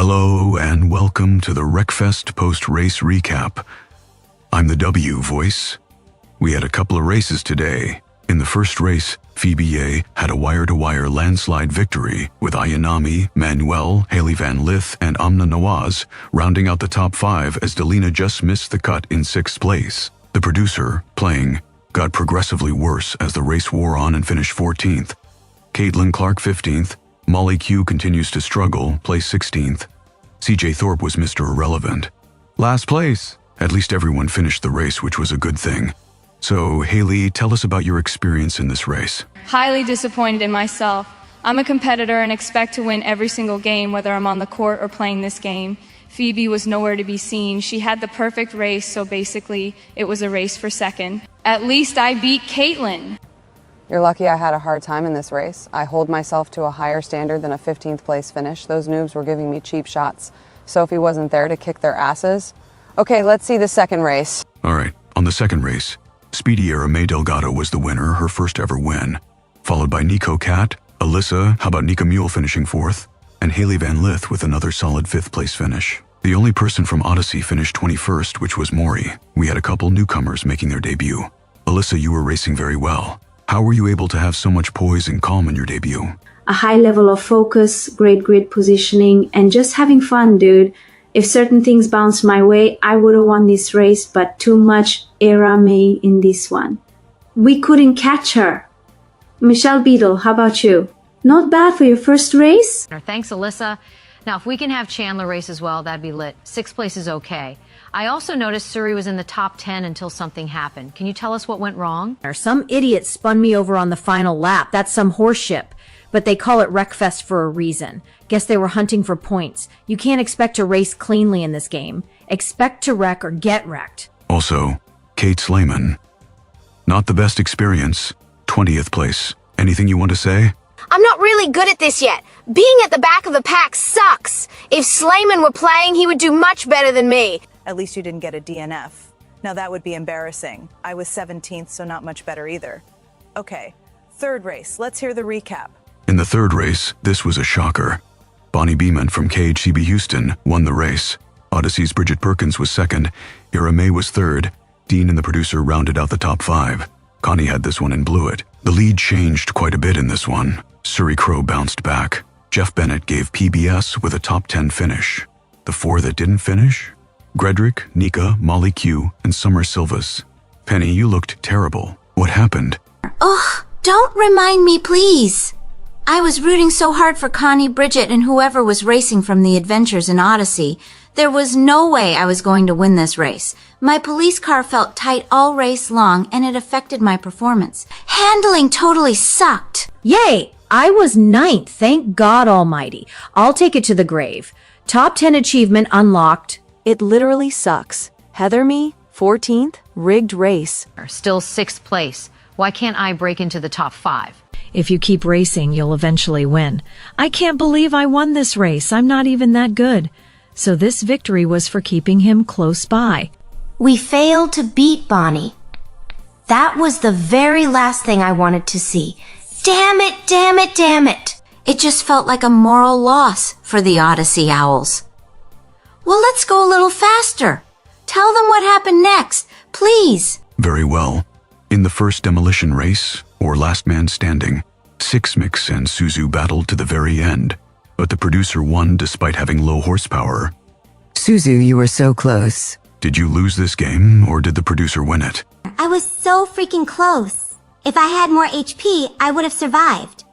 Hello and welcome to the Wreckfest post-race recap. I'm the W voice. We had a couple of races today. In the first race, Phoebe had a wire-to-wire landslide victory with Ayanami, Manuel, Haley Van Lith, and Amna Nawaz rounding out the top 5 as Delina just missed the cut in 6th place. The producer, playing, got progressively worse as the race wore on and finished 14th. Caitlin Clark 15th, Molly Q continues to struggle, placed 16th. CJ Thorpe was Mr. Irrelevant. Last place. At least everyone finished the race, which was a good thing. So, Haley, tell us about your experience in this race. Highly disappointed in myself. I'm a competitor and expect to win every single game, whether I'm on the court or playing this game. Phoebe was nowhere to be seen. She had the perfect race, so basically, it was a race for second. At least I beat Caitlin. You're lucky I had a hard time in this race. I hold myself to a higher standard than a 15th place finish. Those noobs were giving me cheap shots. Sophie wasn't there to kick their asses. Okay, let's see the second race. All right, on the second race, Speedy Era May Delgado was the winner, her first ever win, followed by Nico Cat, Alyssa, how about Nika Mule finishing 4th, and Haley Van Lith with another solid 5th place finish. The only person from Odyssey finished 21st, which was Maury. We had a couple newcomers making their debut. Alyssa, you were racing very well. How were you able to have so much poise and calm in your debut? A high level of focus, great grid positioning, and just having fun, dude. If certain things bounced my way, I would have won this race, but too much Era May in this one. We couldn't catch her. Michelle Beadle, how about you? Not bad for your first race? Thanks, Alyssa. Now, if we can have Chandler race as well, that'd be lit. 6th place is okay. I also noticed Suri was in the top 10 until something happened. Can you tell us what went wrong? Some idiot spun me over on the final lap. That's some horseshit. But they call it Wreckfest for a reason. Guess they were hunting for points. You can't expect to race cleanly in this game. Expect to wreck or get wrecked. Also, Kate Slayman. Not the best experience. 20th place. Anything you want to say? I'm not really good at this yet. Being at the back of the pack sucks. If Slayman were playing, he would do much better than me. At least you didn't get a DNF. Now that would be embarrassing. I was 17th, so not much better either. Okay, third race. Let's hear the recap. In the third race, this was a shocker. Bonnie Beeman from KHCB Houston won the race. Odyssey's Bridget Perkins was second. Era May was third. Dean and the producer rounded out the top 5. Connie had this one and blew it. The lead changed quite a bit in this one. Suri Crow bounced back. Jeff Bennett gave PBS with a top 10 finish. The 4 that didn't finish? Gredrick, Nika, Molly Q, and Summer Silvas. Penny, you looked terrible. What happened? Oh, don't remind me, please. I was rooting so hard for Connie, Bridget, and whoever was racing from the Adventures in Odyssey. There was no way I was going to win this race. My police car felt tight all race long, and it affected my performance. Handling totally sucked. Yay! I was 9th, thank God almighty. I'll take it to the grave. Top 10 achievement unlocked. It literally sucks. Heather me, 14th, rigged race. Still 6th place. Why can't I break into the top 5? If you keep racing, you'll eventually win. I can't believe I won this race. I'm not even that good. So this victory was for keeping him close by. We failed to beat Bonnie. That was the very last thing I wanted to see. Damn it, damn it, damn it. It just felt like a moral loss for the Odyssey Owls. Well, let's go a little faster. Tell them what happened next, please. Very well. In the first demolition race, or last man standing, Syxxmix and Suzu battled to the very end, but the producer won despite having low horsepower. Suzu, you were so close. Did you lose this game, or did the producer win it? I was so freaking close. If I had more HP, I would have survived.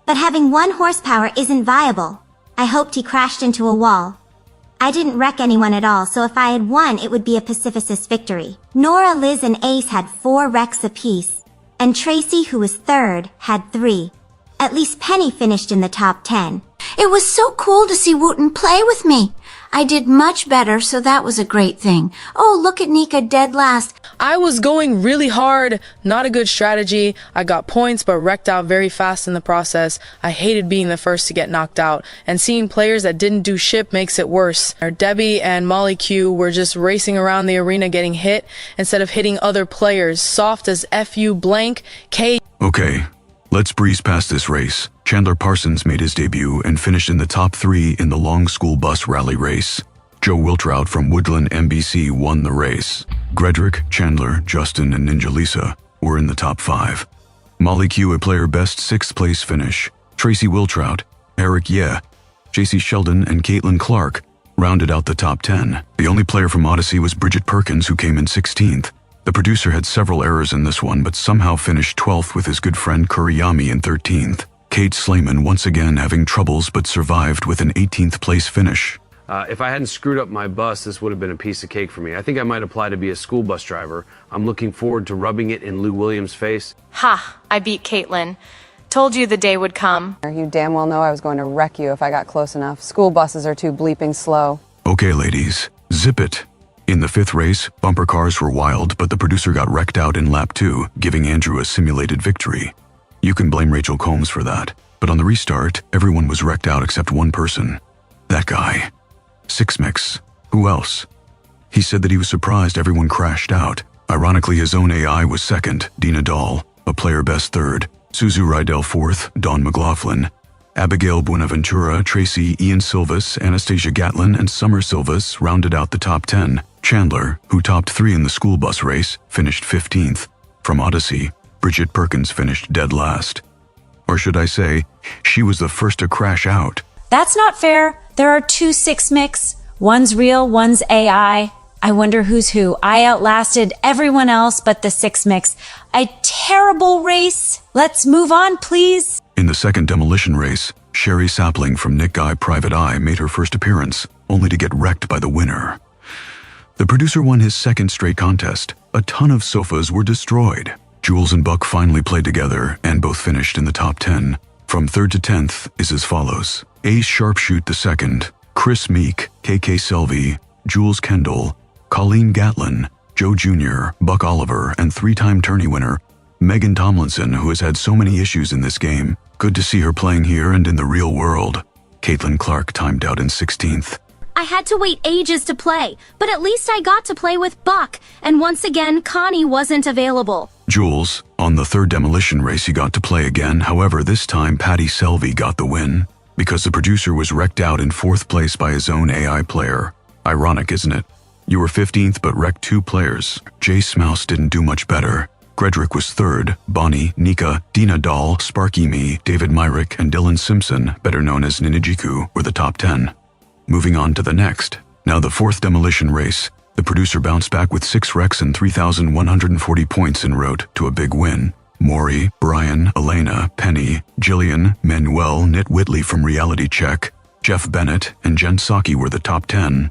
But having 1 horsepower isn't viable. I hoped he crashed into a wall. I didn't wreck anyone at all, so if I had won, it would be a pacifist victory. Nora, Liz, and Ace had 4 wrecks apiece. And Tracy, who was 3rd, had 3. At least Penny finished in the top 10. It was so cool to see Wooten play with me. I did much better, so that was a great thing. Oh, look at Nika dead last. I was going really hard. Not a good strategy. I got points, but wrecked out very fast in the process. I hated being the first to get knocked out. And seeing players that didn't do shit makes it worse. Debbie and Molly Q were just racing around the arena getting hit instead of hitting other players. Soft as FU blank K. Okay, Let's breeze past this race. Chandler Parsons made his debut and finished in the top 3 in the long school bus rally race. Joe Wiltrout from Woodland MBC won the race. Gredrick, Chandler, Justin, and Ninja Lisa were in the top 5. Molly Q, a player best 6th place finish. Tracy Wiltrout, Eric Ye, JC Sheldon, and Caitlin Clark rounded out the top 10. The only player from Odyssey was Bridget Perkins, who came in 16th. The producer had several errors in this one, but somehow finished 12th with his good friend Kuriyami in 13th. Kate Slayman once again having troubles but survived with an 18th place finish. If I hadn't screwed up my bus, this would have been a piece of cake for me. I think I might apply to be a school bus driver. I'm looking forward to rubbing it in Lou Williams' face. Ha! I beat Caitlin. Told you the day would come. You damn well know I was going to wreck you if I got close enough. School buses are too bleeping slow. Okay, ladies, zip it. In the 5th race, bumper cars were wild, but the producer got wrecked out in lap 2, giving Andrew a simulated victory. You can blame Rachel Combs for that, but on the restart, everyone was wrecked out except one person. That guy. Syxxgames. Who else? He said that he was surprised everyone crashed out. Ironically, his own AI was 2nd, Dina Dahl, a player best 3rd, Suzu Rydell 4th, Dawn McLaughlin, Abigail Buenaventura, Tracy, Ian Silvas, Anastasia Gatlin, and Summer Silvas rounded out the top 10. Chandler, who topped 3 in the school bus race, finished 15th. From Odyssey, Bridget Perkins finished dead last. Or should I say, she was the first to crash out. That's not fair. There are 2 syxxgames. One's real, one's AI. I wonder who's who. I outlasted everyone else but the syxxgames. A terrible race. Let's move on, please. In the 2nd demolition race, Sherry Sapling from Nick Guy Private Eye made her first appearance, only to get wrecked by the winner. The producer won his 2nd straight contest. A ton of sofas were destroyed. Jules and Buck finally played together and both finished in the top 10. From 3rd to 10th is as follows. Ace Sharpshoot II, Chris Meek, KK Selvey, Jules Kendall, Colleen Gatlin, Joe Jr., Buck Oliver, and 3-time tourney winner, Megan Tomlinson, who has had so many issues in this game. Good to see her playing here and in the real world. Caitlin Clark timed out in 16th. I had to wait ages to play, but at least I got to play with Buck, and once again, Connie wasn't available. Jules, on the 3rd demolition race he got to play again, however this time Patty Selvey got the win, because the producer was wrecked out in 4th place by his own AI player. Ironic, isn't it? You were 15th but wrecked 2 players. Jay Smouse didn't do much better. Gredrick was 3rd, Bonnie, Nika, Dina Dahl, Sparky Me, David Myrick, and Dylan Simpson, better known as Ninijiku, were the top 10. Moving on to the next. Now the 4th demolition race. The producer bounced back with 6 wrecks and 3,140 points en route to a big win. Maury, Brian, Elena, Penny, Jillian, Manuel, Nit Whitley from Reality Check, Jeff Bennett, and Jen Psaki were the top 10.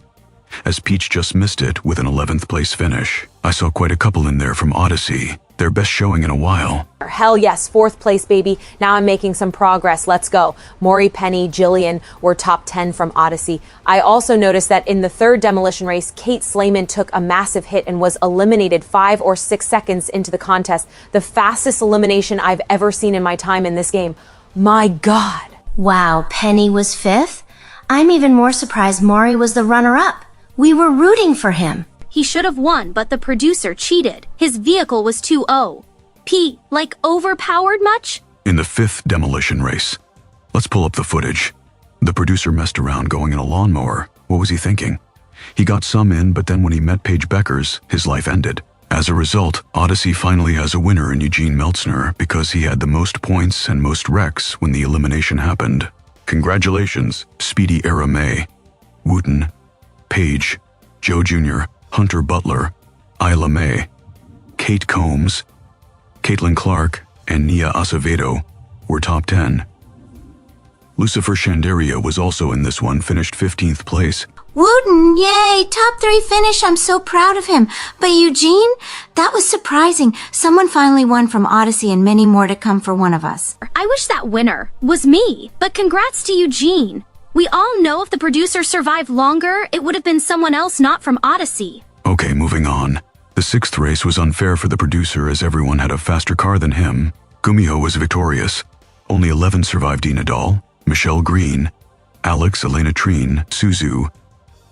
As Peach just missed it with an 11th place finish. I saw quite a couple in there from Odyssey. Their best showing in a while. Hell yes, 4th place, baby. Now I'm making some progress. Let's go. Maury, Penny, Jillian were top 10 from Odyssey. I also noticed that in the 3rd demolition race, Kate Slayman took a massive hit and was eliminated 5 or 6 seconds into the contest. The fastest elimination I've ever seen in my time in this game. My God. Wow, Penny was 5th? I'm even more surprised Maury was the runner-up. We were rooting for him. He should have won, but the producer cheated. His vehicle was 2-0. P, like overpowered much? In the 5th demolition race. Let's pull up the footage. The producer messed around going in a lawnmower. What was he thinking? He got some in, but then when he met Paige Beckers, his life ended. As a result, Odyssey finally has a winner in Eugene Meltzner because he had the most points and most wrecks when the elimination happened. Congratulations, Speedy Era May, Wooten, Paige, Joe Jr., Hunter Butler, Isla May, Kate Combs, Caitlin Clark, and Nia Acevedo were top 10. Lucifer Shandaria was also in this one, finished 15th place. Wooten, yay, top 3 finish. I'm so proud of him. But Eugene, that was surprising. Someone finally won from Odyssey and many more to come for one of us. I wish that winner was me, but congrats to Eugene. We all know if the producer survived longer, it would have been someone else not from Odyssey. Okay, moving on. The 6th race was unfair for the producer as everyone had a faster car than him. Gumiho was victorious. Only 11 survived Dina Dahl, Michelle Green, Alex, Elena Treen, Suzu,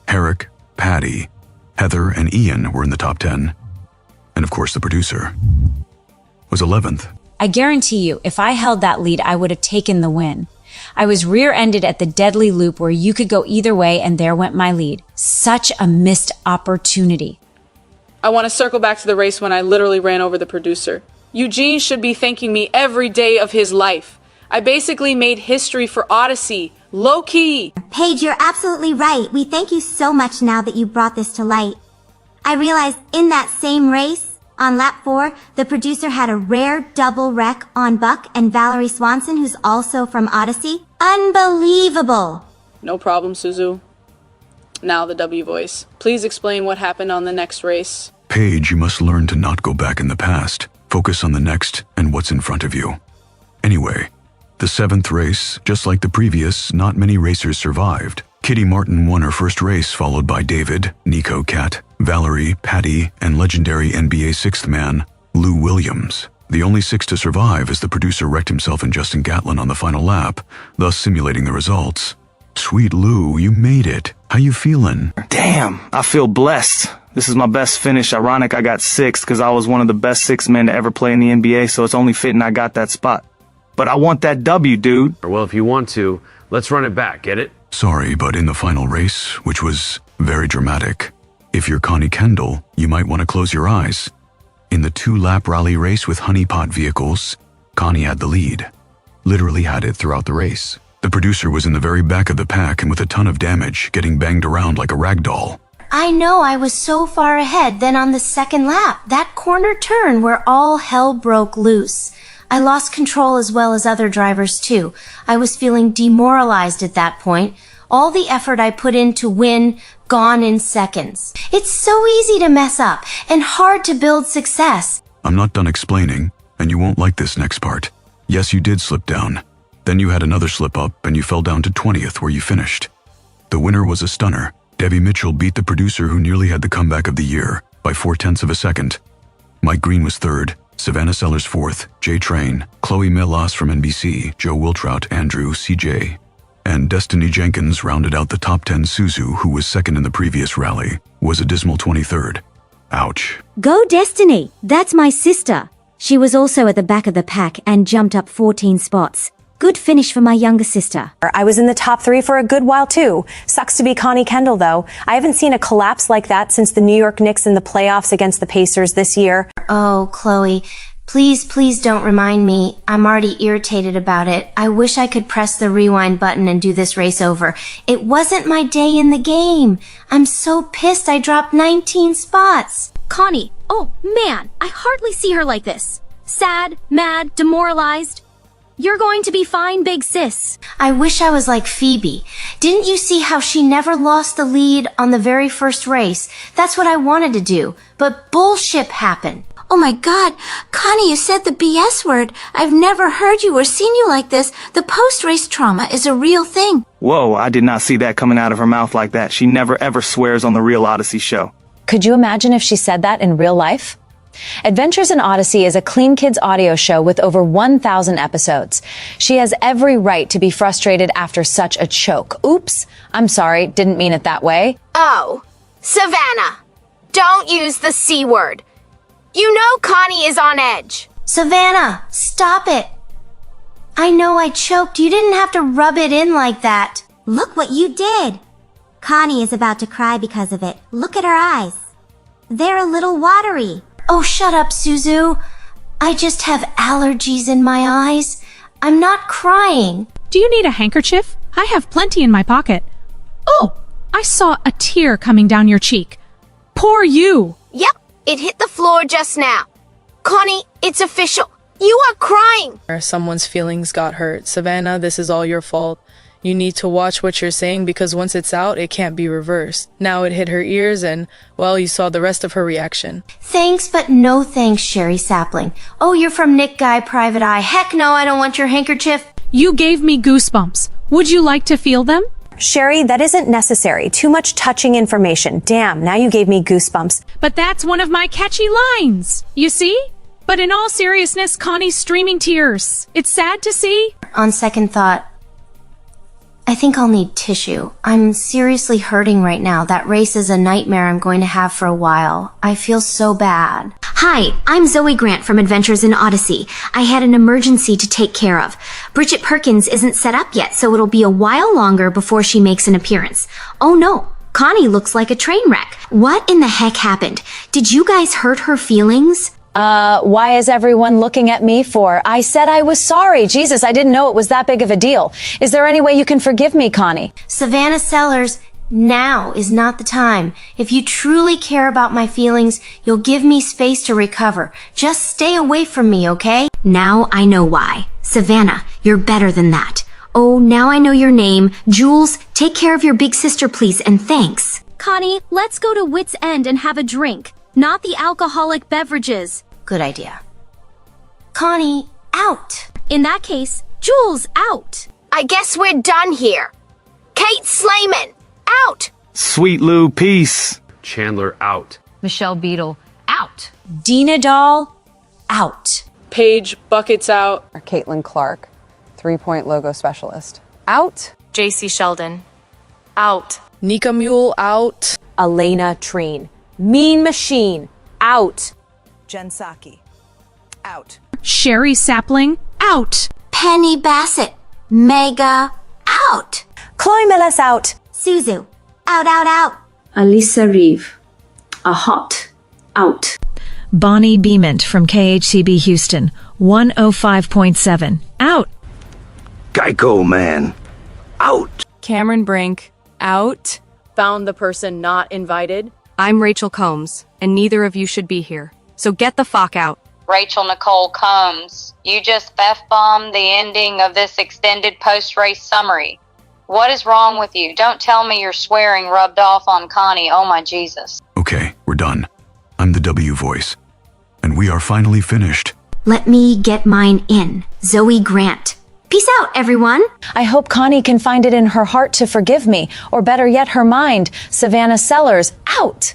Herrick, Patty, Heather, and Ian were in the top 10. And of course the producer was 11th. I guarantee you, if I held that lead, I would have taken the win. I was rear-ended at the deadly loop where you could go either way, and there went my lead. Such a missed opportunity. I want to circle back to the race when I literally ran over the producer. Eugene should be thanking me every day of his life. I basically made history for Odyssey. Low-key. Paige, you're absolutely right. We thank you so much now that you brought this to light. I realized in that same race, on lap 4, the producer had a rare double wreck on Buck and Valerie Swanson, who's also from Odyssey. Unbelievable! No problem, Suzu. Now the W voice. Please explain what happened on the next race. Paige, you must learn to not go back in the past. Focus on the next and what's in front of you. Anyway, the 7th race, just like the previous, not many racers survived. Kitty Martin won her first race, followed by David, Nico Cat, Valerie, Patty, and legendary NBA 6th man, Lou Williams. The only 6 to survive as the producer wrecked himself and Justin Gatlin on the final lap, thus simulating the results. Sweet Lou, you made it. How you feeling? Damn, I feel blessed. This is my best finish. Ironic I got 6th because I was one of the best 6 men to ever play in the NBA, so it's only fitting I got that spot. But I want that W, dude. Well, if you want to, let's run it back, get it? Sorry, but in the final race, which was very dramatic, if you're Connie Kendall, you might want to close your eyes. In the 2-lap rally race with honeypot vehicles, Connie had the lead. Literally had it throughout the race. The producer was in the very back of the pack and with a ton of damage, getting banged around like a rag doll. I know, I was so far ahead. Then on the second lap, that corner turn where all hell broke loose. I lost control as well as other drivers too. I was feeling demoralized at that point. All the effort I put in to win, gone in seconds. It's so easy to mess up and hard to build success. I'm not done explaining, and you won't like this next part. Yes, you did slip down. Then you had another slip up and you fell down to 20th where you finished. The winner was a stunner. Debbie Mitchell beat the producer who nearly had the comeback of the year by 0.4 of a second. Mike Green was 3rd, Savannah Sellers 4th, Jay Train, Chloe Melas from NBC, Joe Wiltrout, Andrew, CJ, and Destiny Jenkins rounded out the top 10. Suzu, who was 2nd in the previous rally, was a dismal 23rd. Ouch. Go Destiny! That's my sister. She was also at the back of the pack and jumped up 14 spots. Good finish for my younger sister. I was in the top 3 for a good while too. Sucks to be Connie Kendall though. I haven't seen a collapse like that since the New York Knicks in the playoffs against the Pacers this year. Oh, Chloe, please don't remind me. I'm already irritated about it. I wish I could press the rewind button and do this race over. It wasn't my day in the game. I'm so pissed I dropped 19 spots. Connie, oh man, I hardly see her like this. Sad, mad, demoralized. You're going to be fine, big sis. I wish I was like Phoebe. Didn't you see how she never lost the lead on the very first race? That's what I wanted to do, but bullshit happened. Oh my god, Connie, you said the BS word. I've never heard you or seen you like this. The post-race trauma is a real thing. Whoa, I did not see that coming out of her mouth like that. She never ever swears on the Real Odyssey show. Could you imagine if she said that in real life? Adventures in Odyssey is a Clean Kids audio show with over 1,000 episodes. She has every right to be frustrated after such a choke. Oops, I'm sorry, didn't mean it that way. Oh, Savannah, don't use the C word. You know Connie is on edge. Savannah, stop it. I know I choked. You didn't have to rub it in like that. Look what you did. Connie is about to cry because of it. Look at her eyes. They're a little watery. Oh, shut up, Suzu. I just have allergies in my eyes. I'm not crying. Do you need a handkerchief? I have plenty in my pocket. Oh, I saw a tear coming down your cheek. Poor you. Yep, it hit the floor just now. Connie, it's official. You are crying. Someone's feelings got hurt. Savannah, this is all your fault. You need to watch what you're saying because once it's out, it can't be reversed. Now it hit her ears and, well, you saw the rest of her reaction. Thanks, but no thanks, Sherry Sapling. Oh, you're from Nick Guy Private Eye. Heck no, I don't want your handkerchief. You gave me goosebumps. Would you like to feel them? Sherry, that isn't necessary. Too much touching information. Damn, now you gave me goosebumps. But that's one of my catchy lines. You see? But in all seriousness, Connie's streaming tears. It's sad to see. On second thought, I think I'll need tissue. I'm seriously hurting right now. That race is a nightmare I'm going to have for a while. I feel so bad. Hi, I'm Zoe Grant from Adventures in Odyssey. I had an emergency to take care of. Bridget Perkins isn't set up yet, so it'll be a while longer before she makes an appearance. Oh no, Connie looks like a train wreck. What in the heck happened? Did you guys hurt her feelings? Why is everyone looking at me for? I said I was sorry. Jesus, I didn't know it was that big of a deal. Is there any way you can forgive me, Connie? Savannah Sellers, now is not the time. If you truly care about my feelings, you'll give me space to recover. Just stay away from me, okay? Now I know why. Savannah, you're better than that. Oh, now I know your name. Jules, take care of your big sister, please, and thanks. Connie, let's go to Wit's End and have a drink. Not the alcoholic beverages. Good idea. Connie, out. In that case, Jules, out. I guess we're done here. Kate Slayman, out. Sweet Lou, peace. Chandler, out. Michelle Beadle, out. Dina Doll, out. Paige, buckets out. Caitlin Clark, 3-point logo specialist, out. JC Sheldon, out. Nika Mule, out. Elena Treen, Mean Machine, out. Jen Psaki, out. Sherry Sapling, out. Penny Bassett, mega, out. Chloe Millis, out. Suzu, out. Alyssa Reeve, a hot, out. Bonnie Beament from KHCB Houston, 105.7, out. Geico Man, out. Cameron Brink, out. Found the person not invited. I'm Rachel Combs, and neither of you should be here. So get the fuck out. Rachel Nicole Combs, you just F-bombed the ending of this extended post-race summary. What is wrong with you? Don't tell me your swearing rubbed off on Connie. Oh my Jesus. Okay, we're done. I'm the W voice. And we are finally finished. Let me get mine in. Zoe Grant. Peace out, everyone. I hope Connie can find it in her heart to forgive me, or better yet, her mind. Savannah Sellers, out.